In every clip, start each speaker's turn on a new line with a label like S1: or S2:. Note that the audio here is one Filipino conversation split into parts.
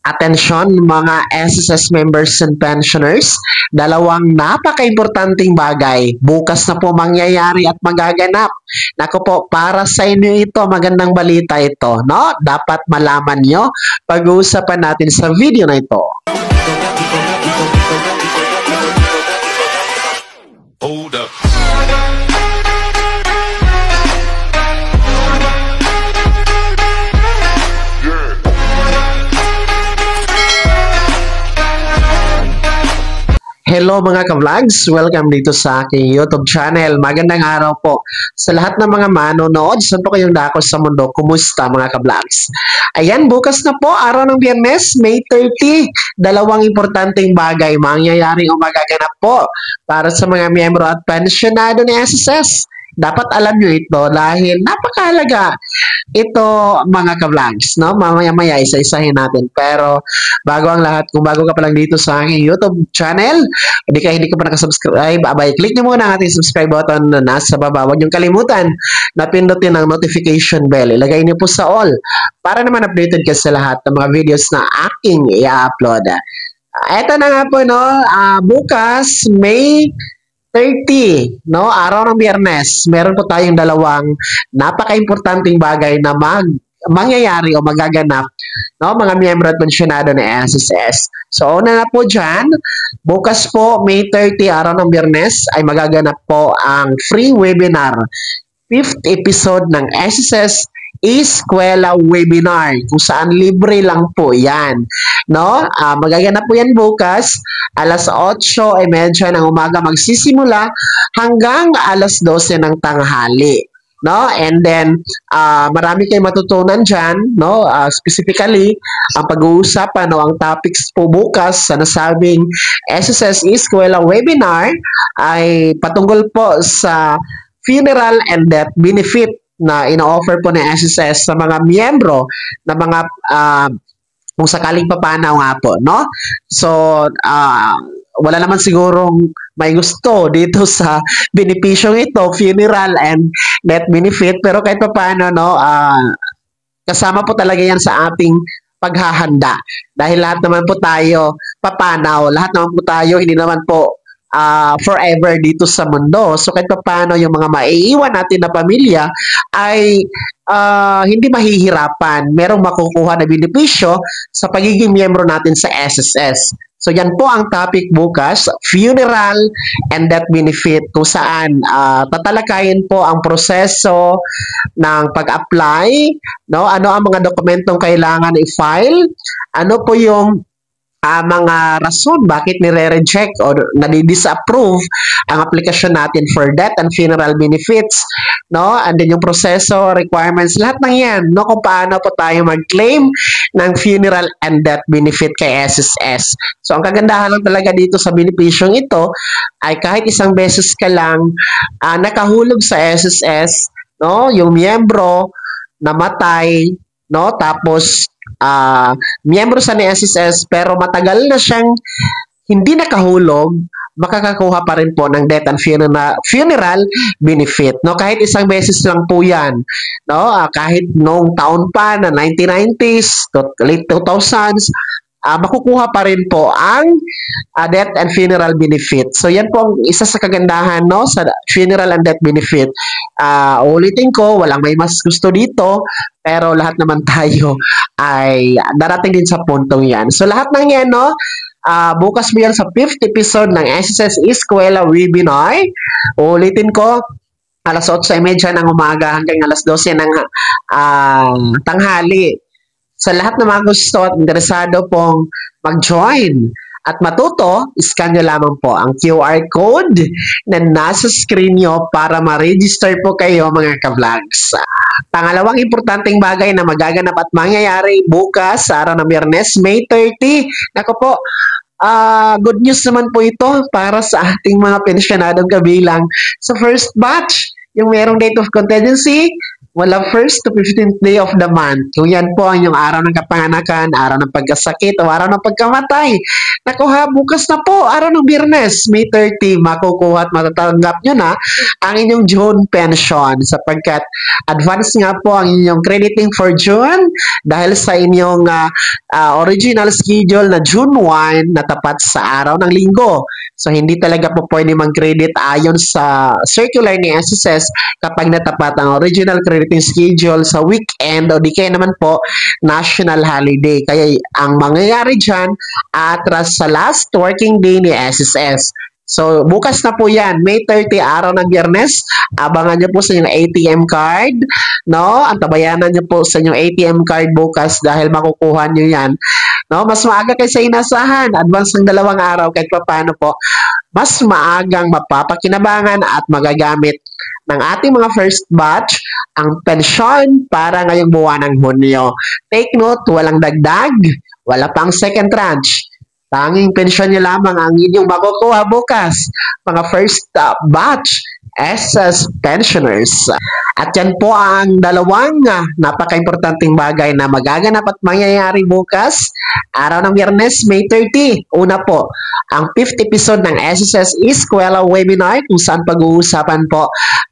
S1: Atensyon mga SSS members and pensioners, dalawang napaka-importanting bagay bukas na po mangyayari at magaganap. Naku po, para sa inyo ito, magandang balita ito, no? Dapat malaman nyo, pag-uusapan natin sa video na ito.
S2: Hold up.
S1: Hello mga ka-vlogs! Welcome dito sa aking YouTube channel. Magandang araw po sa lahat ng mga manonood. Saan po kayong dako sa mundo? Kumusta mga ka-vlogs? Ayan, bukas na po, araw ng Biyernes, May 30. Dalawang importanteng bagay mangyayari o magaganap po para sa mga miyembro at pensyonado ni SSS. Dapat alam nyo ito dahil napakahalaga ito mga ka-vlogs, no? Mamaya-maya isa-isahin natin. Pero bago ang lahat, kung bago ka pa lang dito sa aking YouTube channel, hindi ka pa nakasubscribe, abay, click nyo muna ang ating subscribe button na nasa baba. Huwag nyo kalimutan na pindutin ang notification bell. Ilagay nyo po sa all para naman updated ka sa lahat ng mga videos na aking i-upload. Ito na nga po, no? Bukas, May 30, no? Araw ng Biyernes, meron po tayong dalawang napaka-importanting bagay na mangyayari o magaganap, no? Mga miyembro at pensyonado ng SSS. So, una na po dyan, bukas po, May 30, araw ng Biyernes, ay magaganap po ang free webinar. 5th episode ng SSS Eskwela Webinar, kung saan libre lang po yan, no? Magaganap po yan bukas, alas 8:30 ng umaga magsisimula hanggang alas 12 ng tanghali, no? And then, marami kayong matutunan dyan, no? Specifically, ang pag-uusapan, no? Ang topics po bukas sa nasabing SSS Eskwela Webinar ay patungkol po sa funeral and death benefit na ino-offer po ng SSS sa mga miyembro na mga kung sakaling papanaw nga po, no? So, wala naman sigurong may gusto dito sa benepisyong ito, funeral and death benefit, pero kahit paano, no, kasama po talaga yan sa ating paghahanda. Dahil lahat naman po tayo papanaw, lahat naman po tayo, hindi naman po forever dito sa mundo. So kahit paano yung mga maiiwan natin na pamilya ay hindi mahihirapan. Merong makukuha na benepisyo sa pagiging miyembro natin sa SSS. So yan po ang topic bukas, funeral and death benefit, kung saan tatalakayin po ang proseso ng pag-apply, no? Ano ang mga dokumentong kailangan i-file, ano po yung mga rason bakit nire-reject o nadi-disapprove ang aplikasyon natin for death and funeral benefits, no? And then yung proseso, requirements, lahat ng yan, no? Kung paano po tayo mag-claim ng funeral and death benefit kay SSS. So, ang kagandahan lang talaga dito sa benepisyong ito ay kahit isang beses ka lang nakahulog sa SSS, no? Yung miyembro namatay, no? Tapos miyembro sa ni SSS pero matagal na siyang hindi nakahulog, makakakuha pa rin po ng death and funeral benefit, no? Kahit isang beses lang po yan, no? Kahit noong taon pa na 1990s to late 2000s, makukuha pa rin po ang death and funeral benefit. So yan po ang isa sa kagandahan, no, sa funeral and death benefit. Ulitin ko, walang may mas gusto dito, pero lahat naman tayo ay darating din sa puntong yan. So lahat ng yan, no, bukas mo yan sa 5th episode ng SSS Eskwela Webinar. Ulitin ko, alas 8:30 ng umaga hanggang alas 12 ng tanghali. Sa lahat ng mga gusto at interesado pong mag-join at matuto, scan nyo lamang po ang QR code na nasa screen nyo para ma-register po kayo mga ka-vlogs. Pangalawang importanteng bagay na magaganap at mangyayari bukas sa araw ng Biyernes, May 30. Naku po, good news naman po ito para sa ating mga pensyonadong kabilang sa first batch. Yung merong date of contingency, Wala first to 15th day of the month. Kung yan po ang inyong araw ng kapanganakan, araw ng pagkasakit, o araw ng pagkamatay. Naku ha, bukas na po, araw ng Biyernes, May 30, makukuha at matatanggap nyo na ang inyong June pension sapagkat advance nga po ang inyong crediting for June dahil sa inyong original schedule na June 1 na tapat sa araw ng linggo. So, hindi talaga po pwede mag-credit ayon sa circular ni SSS kapag natapat ang original crediting schedule sa weekend o di kaya naman po national holiday. Kaya ang mangyayari dyan, atras sa last working day ni SSS. So, bukas na po yan, May 30, araw ng Biyernes. Abangan nyo po sa inyong ATM card. No? Antabayanan nyo po sa inyong ATM card bukas dahil makukuha nyo yan. No? Mas maaga kayo sa inasahan. Advance ng 2 araw kahit pa paano po. Mas maagang mapapakinabangan at magagamit ng ating mga first batch ang pensyon para ngayong buwan ng Hunyo. Take note, walang dagdag, wala pang second tranche. Tanging pensyon nyo lamang ang inyong makukuha bukas, mga first batch SS pensioners. At yan po ang dalawang napaka-importanting bagay na magaganap at mangyayari bukas, araw ng Biyernes, May 30. Una po, ang 5th episode ng SSS Eskwela Webinar kung saan pag-uusapan po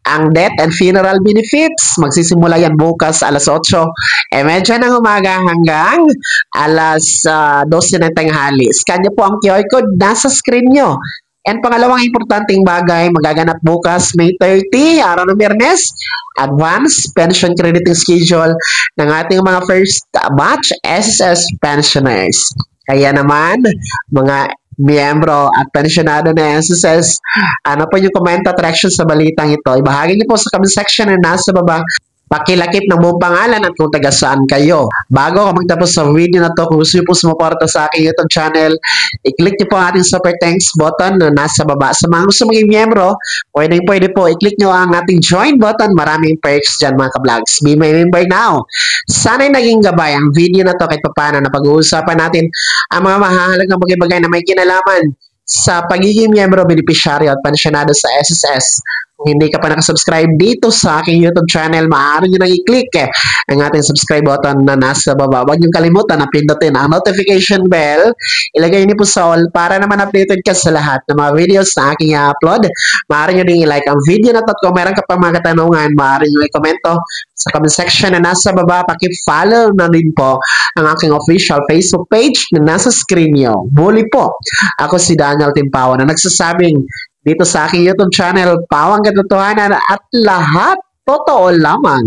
S1: ang death and funeral benefits. Magsisimula yan bukas alas 8:30 ng umaga hanggang alas 12 ng tanghali. Scan nyo po ang QR code, nasa screen nyo. And pangalawang importanteng bagay, magaganap bukas May 30, araw ng Biyernes, advance pension crediting schedule ng ating mga first batch SSS pensioners. Kaya naman, mga miyembro at pensionado ng SSS, ano po yung comment at reaction sa balitang ito? Ibahagi niyo po sa comment section na nasa baba. Pakilakip ng buong pangalan at kung taga saan kayo. Bago ako magtapos sa video na to, kung gusto niyo po sumuporta sa aking YouTube channel, i-click niyo po ang ating super thanks button na nasa baba. Sa mga gusto maging miyembro, pwede po, i-click niyo ang ating join button. Maraming perks dyan mga ka-vlogs. Be my member now. Sana'y naging gabay ang video na to kahit paano na pag-uusapan natin ang mga mahahalagang bagay-bagay na may kinalaman sa pagiging miyembro, benepisyaryo at pensionado sa SSS. Kung hindi ka pa nakasubscribe dito sa aking YouTube channel, maaari nyo nang i-click ang ating subscribe button na nasa baba. Huwag nyo kalimutan na pindutin ang notification bell. Ilagay niyo po sa all para naman updated ka sa lahat ng mga videos na aking i-upload. Maaari nyo din i-like ang video na to at kung meron ka pa mga katanungan, maaari nyo i-komento sa comment section na nasa baba. Paki-follow na din po ang aking official Facebook page na nasa screen nyo. Muli po, ako si Daniel Timpao na nagsasabing dito sa aking YouTube channel, pawang katotohanan at lahat totoo lamang.